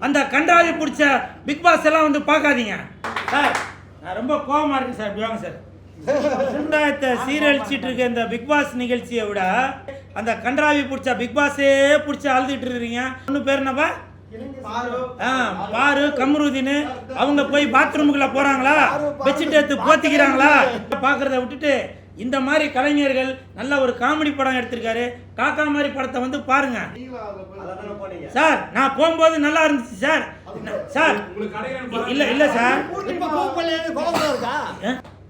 அந்த கண்டாவி பிடிச்ச big pass எல்லாம் வந்து பார்க்காதீங்க சார். நான் ரொம்ப கோபமாக இருக்கேன் சார். இப்படி வாங்க சார். சமுதாயத்தை சீரழிச்சிட்டு இருக்க இந்த பிக் பாஸ் நிகழ்ச்சியை விட அந்த கண்டாவி பிடிச்ச பிக் பாஸே பிடிச்சி அழுதுட்டு இருக்கிறீங்க. ஒன்று பேர் என்னப்பா? பாரு கம்ருதீன். அவங்க போய் பாத்ரூமுக்குள்ள போறாங்களா, பெட்ஷீட் எடுத்து போத்திக்கிறாங்களா பாக்குறத விட்டுட்டு இந்த மாதிரி கலைஞர்கள் நல்ல ஒரு காமெடி படம் எடுத்திருக்காரு. காக்கா மாதிரி படத்தை வந்து பாருங்க சார். நான் போகும்போது நல்லா இருந்துச்சு சார். சார் இல்ல சார்.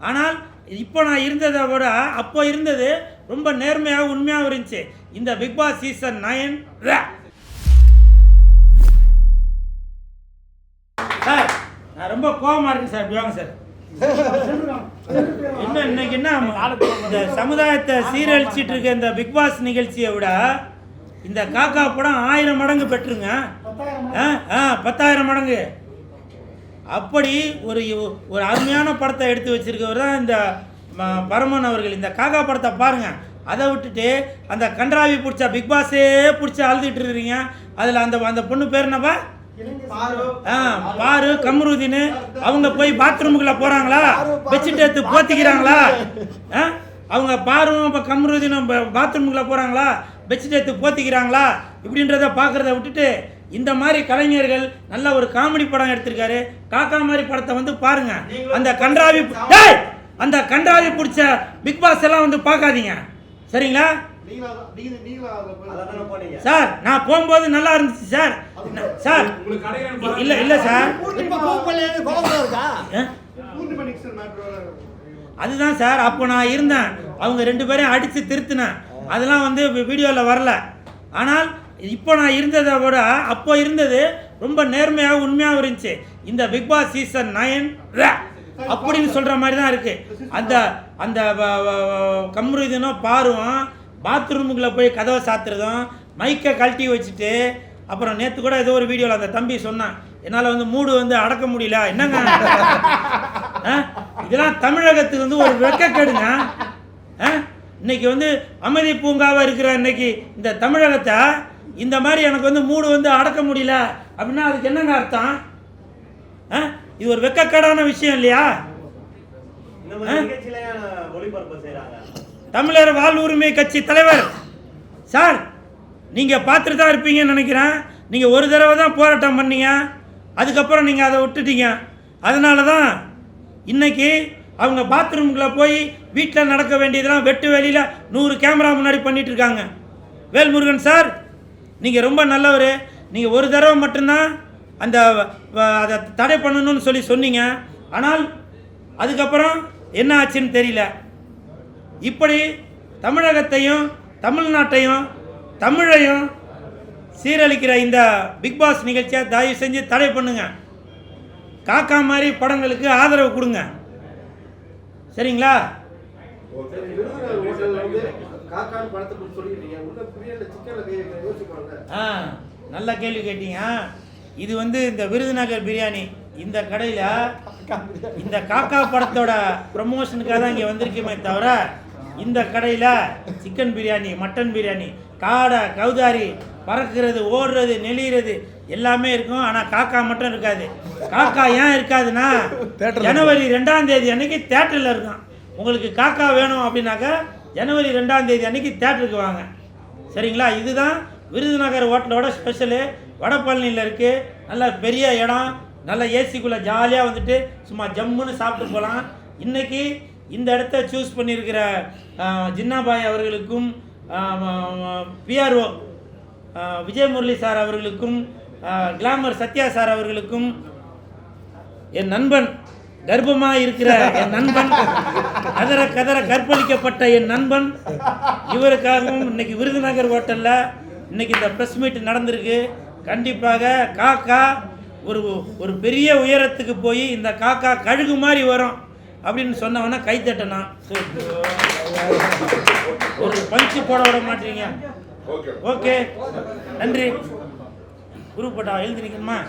ஆனால் இப்போ நான் இருந்ததை விட அப்போ இருந்தது ரொம்ப நேர்மையாக உண்மையாக இருந்துச்சு. இந்த பிக் பாஸ் சீசன் 9 சார். நான் ரொம்ப கோபமாக இருக்கேன் சார். இப்படி வாங்க சார். என்ன இன்னைக்கு என்ன இந்த சமுதாயத்தை சீரழிச்சிட்டு இருக்க இந்த பிக் பாஸ் நிகழ்ச்சியை விட இந்த காக்கா படம் 1000 மடங்கு பெற்றுங்க. 10,000 மடங்கு. அப்படி ஒரு ஒரு அருமையான படத்தை எடுத்து வச்சிருக்கவர் தான் இந்த பரமன் அவர்கள். இந்த காக்கா படத்தை பாருங்க. அதை விட்டுட்டு அந்த கன்றாவி பிடிச்ச பிக் பாஸே பிடிச்சி அழுதுட்டு இருக்கிறீங்க. அதில் அந்த பொண்ணு பேர் என்னப்பா? பாரு கம்ருதீன். அவங்க போய் பாத்ரூமுக்குள்ள போறாங்களா, பெட்ஷீட் எடுத்து போத்திக்கிறாங்களா? அவங்க பாரும் இப்போ கம்ருதீனும் பாத்ரூமுக்குள்ள போறாங்களா, பெட்ஷீட் எடுத்து போத்திக்கிறாங்களா? இப்படின்றத பார்க்கறத விட்டுட்டு இந்த மாதிரி கலைஞர்கள் நல்ல ஒரு காமெடி படம் எடுத்திருக்காரு. காக்கா மாதிரி படத்தை வந்து பாருங்க. அந்த கன்றாவி பிடிச்ச பிக் பாஸ் எல்லாம் வந்து பார்க்காதீங்க சரிங்களா சார். நான் போகும்போது நல்லா இருந்துச்சு சார். சார் இல்ல சார். அதுதான் சார். அப்போ நான் இருந்தேன். அவங்க 2 பேரையும் அடித்து திருத்தினேன். அதெல்லாம் வந்து வீடியோவில் வரல. ஆனால் இப்போ நான் இருந்ததை விட அப்போ இருந்தது ரொம்ப நேர்மையாக உண்மையாக இருந்துச்சு. இந்த பிக் பாஸ் சீசன் 9 அப்படின்னு சொல்கிற மாதிரி தான் இருக்குது. அந்த கம்ருதீனும் பாருவும் பாத்ரூமுக்குள்ளே போய் கதவை சாத்துறதும், மைக்கை கழட்டி வச்சுட்டு, அப்புறம் நேற்று கூட ஏதோ ஒரு வீடியோவில் அந்த தம்பி சொன்னான், என்னால் வந்து மூடு வந்து அடக்க முடியல. என்னங்க இதெல்லாம் தமிழகத்துக்கு வந்து ஒரு வெட்கக்கேடுங்க. இன்னைக்கு வந்து அமைதி பூங்காவாக இருக்கிற இன்னைக்கு இந்த தமிழகத்தை இந்த மாதிரி எனக்கு வந்து மூடு வந்து அடக்க முடியல அப்படின்னா அதுக்கு என்னங்க அர்த்தம்? இது ஒரு வெட்கக்கேடான விஷயம் இல்லையா? தமிழர் வாழ்வுரிமை கட்சி தலைவர் சார், நீங்கள் பார்த்துட்டு தான் இருப்பீங்கன்னு நினைக்கிறேன். நீங்கள் ஒரு தடவை தான் போராட்டம் பண்ணீங்க, அதுக்கப்புறம் நீங்கள் அதை விட்டுட்டீங்க. அதனால தான் இன்னைக்கு அவங்க பாத்ரூமுக்குள்ளே போய் வீட்டில் நடக்க வேண்டியதெல்லாம் வெட்டு வெளியில் 100 கேமரா முன்னாடி பண்ணிட்டு இருக்காங்க. வேல்முருகன் சார், நீங்கள் ரொம்ப நல்லவர். நீங்கள் ஒரு தடவை மட்டும்தான் அதை தடை பண்ணணும்னு சொன்னீங்க. ஆனால் அதுக்கப்புறம் என்ன ஆச்சுன்னு தெரியல. இப்படி தமிழகத்தையும் தமிழ்நாட்டையும் தமிழையும் சீரழிக்கிற இந்த பிக் பாஸ் நிகழ்ச்சியை தயவு செஞ்சு தடை பண்ணுங்க. காக்கா மாதிரி படங்களுக்கு ஆதரவு கொடுங்க சரிங்களா? நல்ல கேள்வி கேட்டீங்க. இது வந்து இந்த விருதுநகர் பிரியாணி இந்த கடையில் இந்த காக்கா படத்தோட ப்ரமோஷனுக்காக தான் இங்கே வந்திருக்குமே தவிர இந்த கடையில் சிக்கன் பிரியாணி, மட்டன் பிரியாணி, காடை, கௌதாரி, பறக்கிறது, ஓடுறது, நெளிகிறது எல்லாமே இருக்கும். ஆனால் காக்கா மட்டும் இருக்காது. காக்கா ஏன் இருக்காதுன்னா ஜனவரி 2ஆம் தேதி அன்னைக்கு தேட்டரில் இருக்கும். உங்களுக்கு காக்கா வேணும் அப்படின்னாக்கா ஜனவரி 2ஆம் தேதி அன்னைக்கு தேட்டருக்கு வாங்க சரிங்களா? இதுதான் விருதுநகர் ஹோட்டலோட ஸ்பெஷலு. வடபழனியில் இருக்குது. நல்ல பெரிய இடம், நல்ல ஏசிக்குள்ளே ஜாலியாக வந்துட்டு சும்மா ஜம்முன்னு சாப்பிட்டு போகலாம். இன்றைக்கி இந்த இடத்த சூஸ் பண்ணியிருக்கிற ஜின்னாபாய் அவர்களுக்கும் பிஆர்ஓ விஜயமுரளி சார் அவர்களுக்கும் கிளாமர் சத்யா சார் அவர்களுக்கும் என் நண்பன் கர்ப்பமாக இருக்கிற என் நண்பன் கதற கற்பழிக்கப்பட்ட என் நண்பன் இவருக்காகவும் இன்னைக்கு விருதுநகர் ஹோட்டலில் இன்னைக்கு இந்த ப்ரெஸ் மீட் நடந்திருக்கு. கண்டிப்பாக காக்கா ஒரு பெரிய உயரத்துக்கு போய் இந்த காக்கா கழுகு மாதிரி வரும் அப்படின்னு சொன்னவனா கைத்தட்டனா ஒரு பஞ்சு போட விட மாட்டீங்க. ஓகே நன்றி. குரு போட்டா எழுதி நிற்கணுமா?